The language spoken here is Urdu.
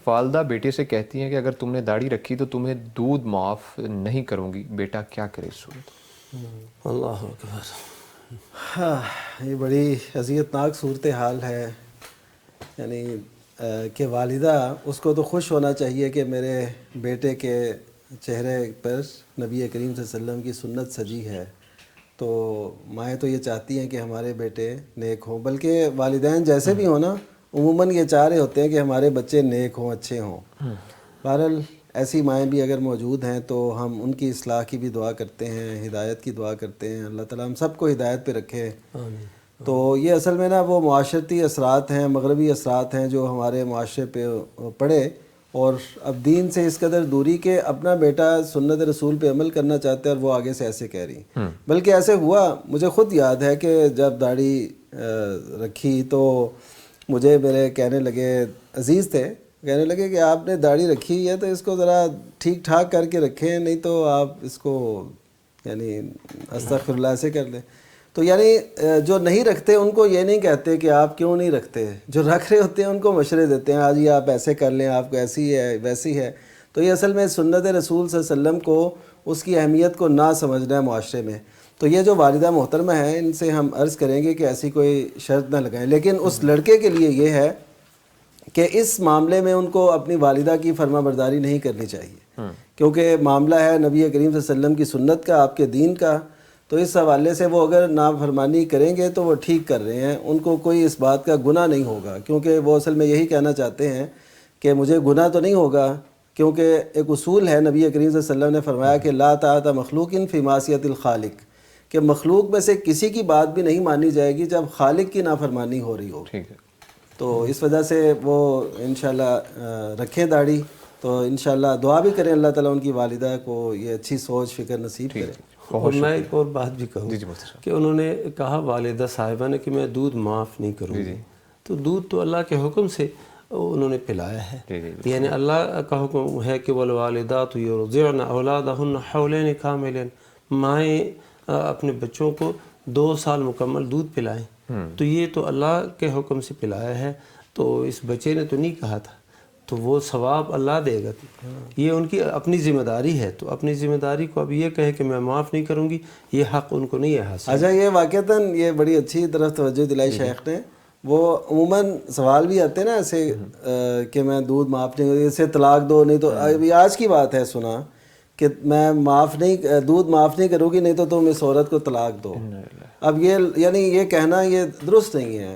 والدہ بیٹے سے کہتی ہیں کہ اگر تم نے داڑھی رکھی تو تمہیں دودھ معاف نہیں کروں گی، بیٹا کیا کرے اس صورت؟ اللہ اکبر. ہاں یہ بڑی اذیتناک صورتحال ہے. یعنی کہ والدہ اس کو تو خوش ہونا چاہیے کہ میرے بیٹے کے چہرے پر نبی کریم صلی اللہ علیہ وسلم کی سنت سجی ہے، تو مائیں تو یہ چاہتی ہیں کہ ہمارے بیٹے نیک ہوں. بلکہ والدین جیسے بھی ہوں نا عموماً یہ چاہ رہے ہوتے ہیں کہ ہمارے بچے نیک ہوں، اچھے ہوں. بہرحال ایسی مائیں بھی اگر موجود ہیں تو ہم ان کی اصلاح کی بھی دعا کرتے ہیں، ہدایت کی دعا کرتے ہیں. اللہ تعالیٰ ہم سب کو ہدایت پہ رکھے. تو یہ اصل میں نا وہ معاشرتی اثرات ہیں، مغربی اثرات ہیں جو ہمارے معاشرے پہ پڑے، اور اب دین سے اس قدر دوری کہ اپنا بیٹا سنت رسول پہ عمل کرنا چاہتا ہے اور وہ آگے سے ایسے کہہ رہی. بلکہ ایسے ہوا، مجھے خود یاد ہے کہ جب داڑھی رکھی تو مجھے میرے کہنے لگے، عزیز تھے، کہنے لگے کہ آپ نے داڑھی رکھی ہے تو اس کو ذرا ٹھیک ٹھاک کر کے رکھیں، نہیں تو آپ اس کو یعنی استغفر اللہ سے کر لیں. تو یعنی جو نہیں رکھتے ان کو یہ نہیں کہتے کہ آپ کیوں نہیں رکھتے، جو رکھ رہے ہوتے ہیں ان کو مشورے دیتے ہیں، آج یہ آپ ایسے کر لیں، آپ کو ایسی ہے ویسی ہے. تو یہ اصل میں سنت رسول صلی اللہ علیہ وسلم کو، اس کی اہمیت کو نہ سمجھنا ہے معاشرے میں. تو یہ جو والدہ محترمہ ہیں ان سے ہم عرض کریں گے کہ ایسی کوئی شرط نہ لگائیں. لیکن اس لڑکے کے لیے یہ ہے کہ اس معاملے میں ان کو اپنی والدہ کی فرما برداری نہیں کرنی چاہیے، کیونکہ معاملہ ہے نبی کریم صلی اللہ علیہ وسلم کی سنت کا، آپ کے دین کا. تو اس حوالے سے وہ اگر نافرمانی کریں گے تو وہ ٹھیک کر رہے ہیں، ان کو کوئی اس بات کا گناہ نہیں ہوگا، کیونکہ وہ اصل میں یہی کہنا چاہتے ہیں کہ مجھے گناہ تو نہیں ہوگا. کیونکہ ایک اصول ہے، نبی کریم صلی اللہ علیہ وسلم نے فرمایا کہ لا طاعت مخلوق فی معصیت الخالق، کہ مخلوق میں سے کسی کی بات بھی نہیں مانی جائے گی جب خالق کی نافرمانی ہو رہی ہو. ٹھیک ہے. تو اس وجہ سے وہ انشاءاللہ رکھیں داڑھی. تو انشاءاللہ دعا بھی کریں اللہ تعالیٰ ان کی والدہ کو یہ اچھی سوچ فکر نصیب کرے. اور میں ایک اور بات بھی کہوں کہ انہوں نے کہا والدہ صاحبہ نے کہ میں دودھ معاف نہیں کروں گی. تو دودھ تو اللہ کے حکم سے انہوں نے پلایا ہے، یعنی اللہ کا حکم ہے کہ والوالدات یرضعن اولادہن حولین کاملین، مائیں اپنے بچوں کو 2 سال مکمل دودھ پلائیں. تو یہ تو اللہ کے حکم سے پلایا ہے، تو اس بچے نے تو نہیں کہا تھا، تو وہ ثواب اللہ دے گا. یہ ان کی اپنی ذمہ داری ہے، تو اپنی ذمہ داری کو اب یہ کہے کہ میں معاف نہیں کروں گی، یہ حق ان کو نہیں ہے حاصل. اچھا، یہ واقعتاً یہ بڑی اچھی طرف توجہ دلائی شیخ نے. وہ عموماً سوال بھی آتے ہیں نا ایسے کہ میں دودھ معاف نہیں کروں، اسے طلاق دو، نہیں تو ابھی آج کی بات ہے سنا کہ میں دودھ معاف نہیں کروں گی، نہیں تو تم اس عورت کو طلاق دو. اب یہ یعنی یہ کہنا یہ درست نہیں ہے.